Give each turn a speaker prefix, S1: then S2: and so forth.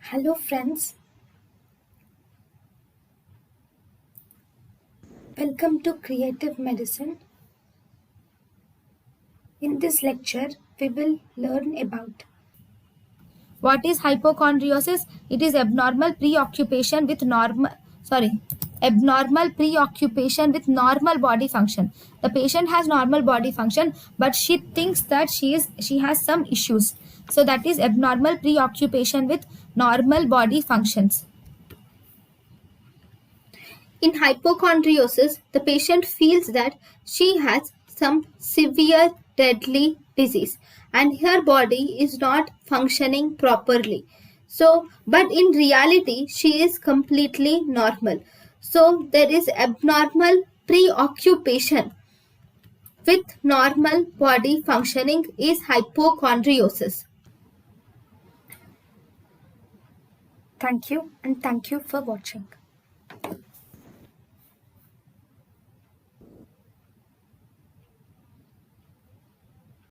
S1: Hello friends, welcome to Creative Medicine. In this lecture, we will learn about
S2: What is hypochondriosis? It is abnormal preoccupation with abnormal preoccupation with normal body function. The patient has normal body function, but she thinks that she has some issues. So that is abnormal preoccupation with normal body functions. In hypochondriosis, the patient feels that she has some severe deadly disease and her body is not functioning properly. But in reality, she is completely normal. So, there is abnormal preoccupation with normal body functioning is hypochondriosis.
S1: thank you and thank you for watching.